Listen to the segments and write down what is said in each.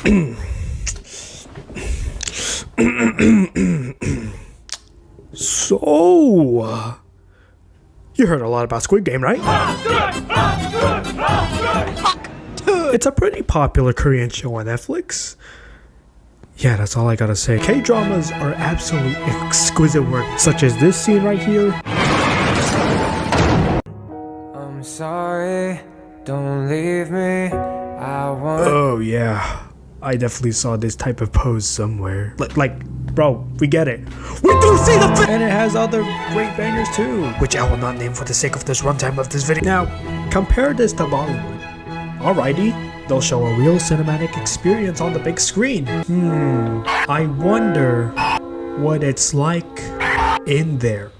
So, you heard a lot about Squid Game, right? It's a pretty popular Korean show on Netflix. Yeah, that's all I gotta say. K-dramas are absolute exquisite work, such as this scene right here. I'm sorry, don't leave me. Oh yeah, I definitely saw this type of pose somewhere. Like, bro, we get it. We do see the and it has other great bangers too, which I will not name for the sake of this runtime of this video. Now, compare this to Bollywood. Alrighty, they'll show a real cinematic experience on the big screen. I wonder what it's like in there.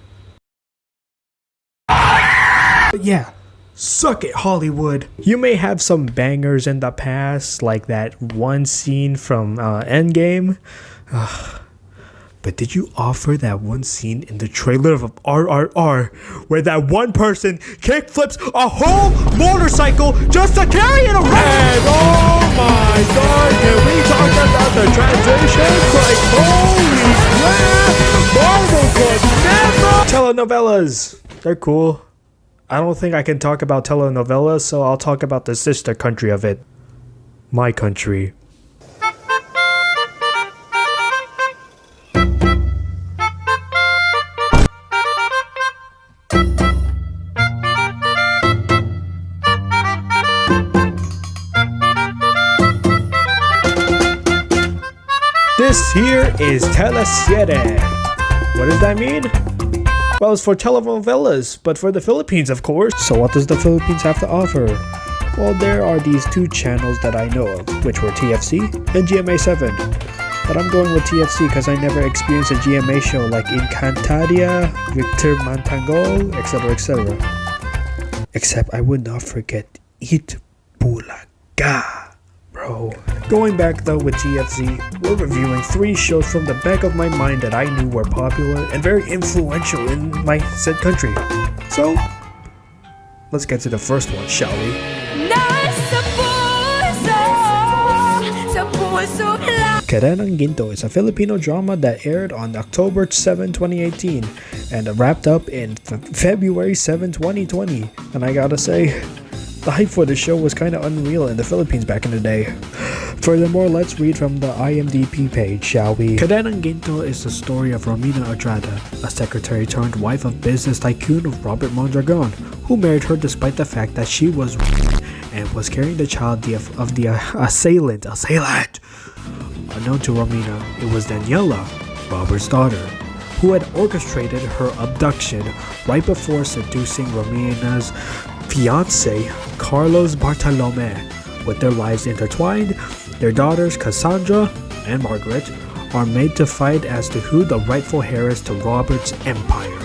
But yeah, suck it, Hollywood. You may have some bangers in the past, like that one scene from Endgame. But did you offer that one scene in the trailer of RRR where that one person kickflips a whole motorcycle just to carry it around? And oh my god, can we talk about the transitions? Like, holy crap! Marvel could never! Telenovelas, they're cool. I don't think I can talk about telenovelas, so I'll talk about the sister country of it. My country. This here is teleseryes. What does that mean? Well, it's for telenovelas, but for the Philippines, of course. So what does the Philippines have to offer? Well, there are these two channels that I know of, which were TFC and GMA7. But I'm going with TFC because I never experienced a GMA show like Encantadia, Victor Mantanggol, etc, etc. Except I would not forget Eat Bulaga, bro. Going back though with TFC, we're reviewing 3 shows from the back of my mind that I knew were popular and very influential in my said country. So, let's get to the first one, shall we? Karenang Ginto is a Filipino drama that aired on October 7, 2018 and wrapped up in February 7, 2020. And I gotta say, the hype for the show was kinda unreal in the Philippines back in the day. Furthermore, let's read from the IMDb page, shall we? Karenang Ginto is the story of Romina Odrada, a secretary turned wife of business tycoon of Robert Mondragon, who married her despite the fact that she was and was carrying the child of the assailant. Unknown to Romina, it was Daniela, Robert's daughter, who had orchestrated her abduction right before seducing Romina's fiancé, Carlos Bartolome. With their lives intertwined, their daughters Cassandra and Margaret are made to fight as to who the rightful heir is to Robert's empire.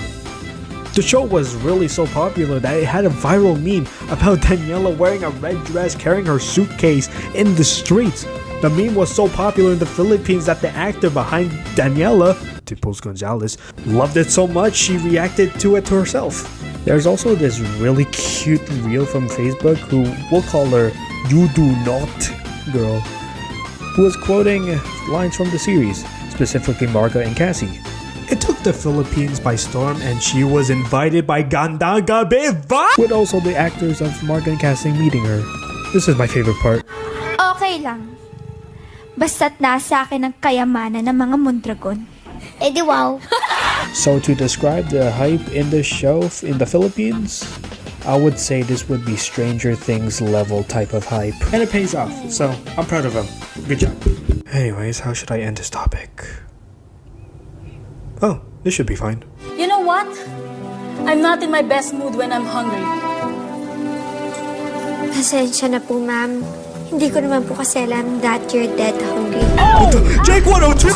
The show was really so popular that it had a viral meme about Daniela wearing a red dress carrying her suitcase in the streets. The meme was so popular in the Philippines that the actor behind Daniela, Tipos Gonzalez, loved it so much she reacted to it herself. There's also this really cute reel from Facebook who we'll call her You Do Not girl, who was quoting lines from the series, specifically Marga and Cassie. It took the Philippines by storm and she was invited by Gandaga Beva, with also the actors of Marga and Cassie meeting her. This is my favorite part. Okay lang. Basta't nasa akin ang kayamanan ng mga Mondragon. Eh di wow. So to describe the hype in this show in the Philippines, I would say this would be Stranger Things level type of hype. And it pays off, so I'm proud of them. Good job. Anyways, how should I end this topic? Oh, this should be fine. You know what? I'm not in my best mood when I'm hungry. Pasensya na po, ma'am. Hindi ko naman po kasi alam that you're dead hungry. Oh! Jake 102!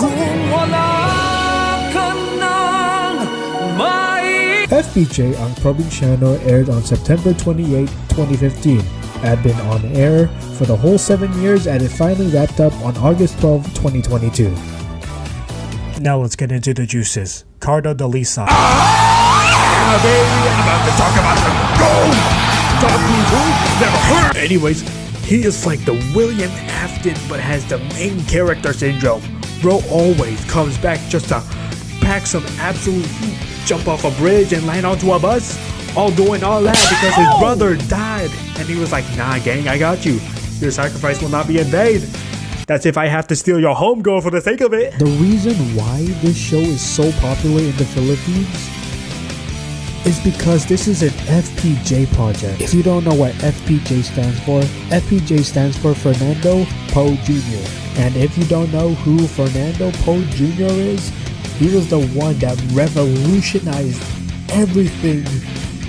FBJ ang Provinciano aired on September 28, 2015. Had been on air for the whole 7 years and it finally wrapped up on August 12, 2022. Now let's get into the juices. Cardo de Lisa. Baby, I'm about to talk about the gold. Talking who? Never heard. Anyways, he is like the William F. consistent but has the main character syndrome. Bro always comes back just to pack some absolute heat, jump off a bridge and land onto a bus, all doing all that because his brother died. And he was like, nah gang, I got you. Your sacrifice will not be in vain. That's if I have to steal your home girl for the sake of it. The reason why this show is so popular in the Philippines is because this is an FPJ project. If you don't know what FPJ stands for, FPJ stands for Fernando Poe Jr. And if you don't know who Fernando Poe Jr. is, he was the one that revolutionized everything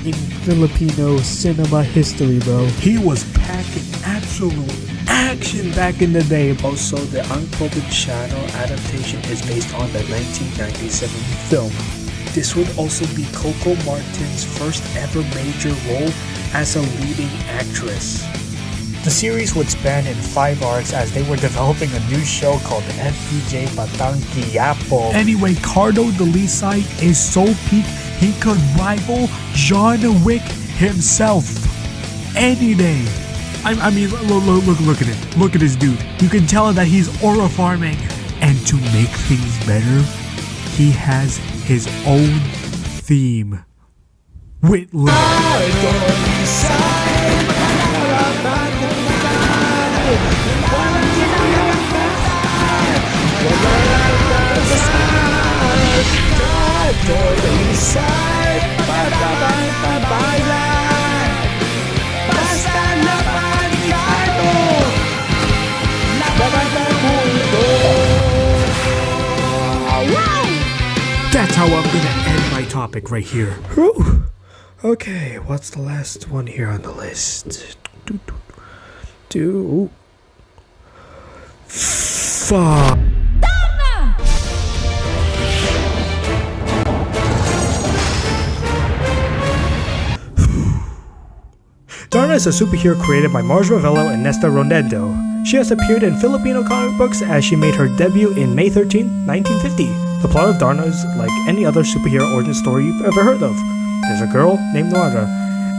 in Filipino cinema history, bro. He was packing absolute action back in the day. Also, the Uncultured Channel adaptation is based on the 1997 film. This would also be Coco Martin's first ever major role as a leading actress. The series would span in 5 arcs as they were developing a new show called FPJ Batang Quiapo. Anyway, Cardo Dalisay is so peak he could rival John Wick himself any day. I mean, look at it. Look at this dude. You can tell that he's aura farming. And to make things better, he has his own theme with That's how I'm gonna end my topic right here. Whew. Okay, what's the last one here on the list? Fuck. Darna is a superhero created by Mars Ravello and Nesta Rondedo. She has appeared in Filipino comic books as she made her debut in May 13, 1950. The plot of Darna is like any other superhero origin story you've ever heard of. There's a girl named Noara,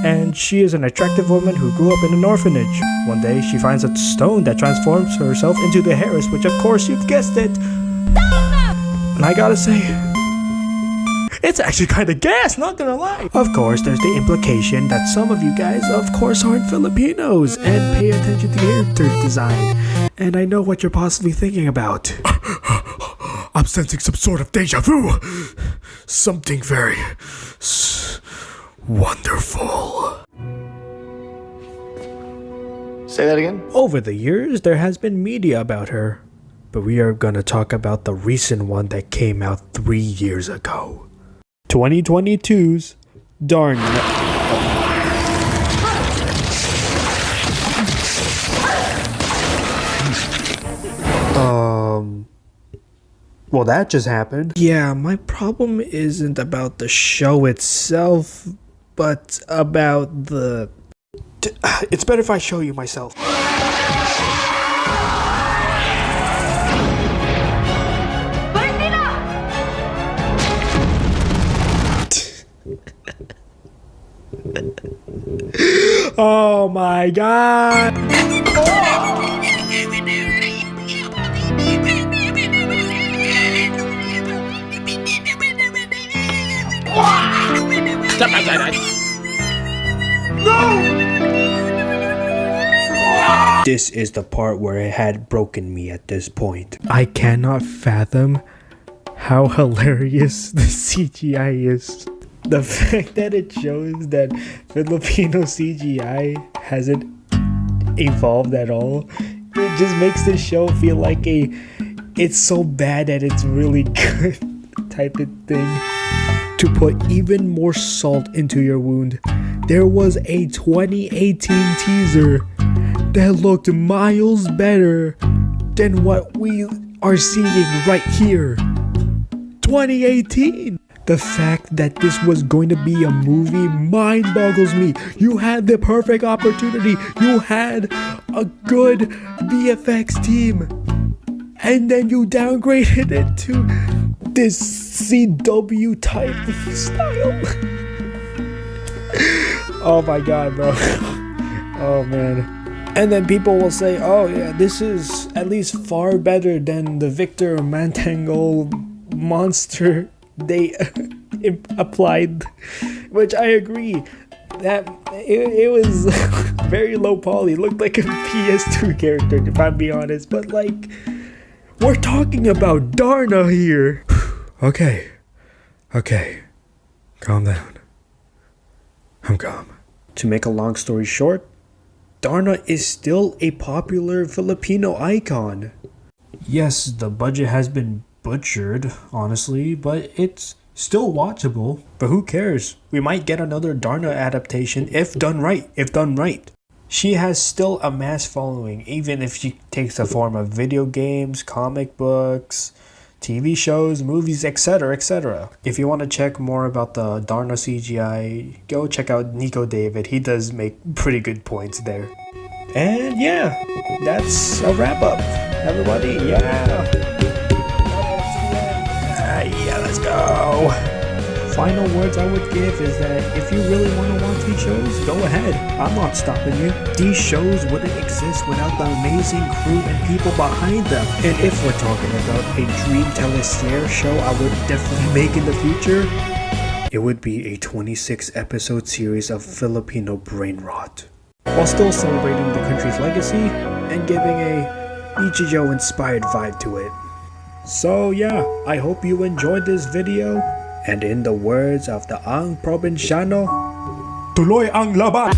and she is an attractive woman who grew up in an orphanage. One day, she finds a stone that transforms herself into the Harris, which of course you've guessed it. And I gotta say, it's actually kinda gas, not gonna lie. Of course, there's the implication that some of you guys, of course, aren't Filipinos and pay attention to character design. And I know what you're possibly thinking about. I'm sensing some sort of deja vu. Something very wonderful. Say that again? Over the years, there has been media about her. But we are gonna talk about the recent one that came out 3 years ago. 2022's Darna. Well, that just happened. Yeah, my problem isn't about the show itself, but about the... It's better if I show you myself. Oh my god! Step outside, No! This is the part where it had broken me at this point. I cannot fathom how hilarious the CGI is. The fact that it shows that Filipino CGI hasn't evolved at all, it just makes the show feel like it's so bad that it's really good type of thing. To put even more salt into your wound, there was a 2018 teaser that looked miles better than what we are seeing right here. 2018! The fact that this was going to be a movie mind boggles me. You had the perfect opportunity. You had a good VFX team. And then you downgraded it to this CW type style. Oh my god, bro. Oh man. And then people will say, oh yeah, this is at least far better than the Victor Mantangle monster they applied. Which I agree. That it was very low poly. Looked like a PS2 character, if I'm being honest. But like, we're talking about Darna here. Okay. Calm down. I'm calm. To make a long story short, Darna is still a popular Filipino icon. Yes, the budget has been butchered, honestly, but it's still watchable. But who cares? We might get another Darna adaptation if done right. She has still a mass following, even if she takes the form of video games, comic books, TV shows, movies, etc., etc. If you want to check more about the Darna CGI, go check out Nico David. He does make pretty good points there. And yeah, that's a wrap up, everybody. Yeah, let's go. Final words I would give is that if you really want to watch these shows, go ahead. I'm not stopping you. These shows wouldn't exist without the amazing crew and people behind them. And if we're talking about a dream teleseries show I would definitely make in the future, it would be a 26 episode series of Filipino brain rot, while still celebrating the country's legacy and giving a Nichijou inspired vibe to it. So yeah, I hope you enjoyed this video. And in the words of the Ang Provinciano, Tuloy ang laban!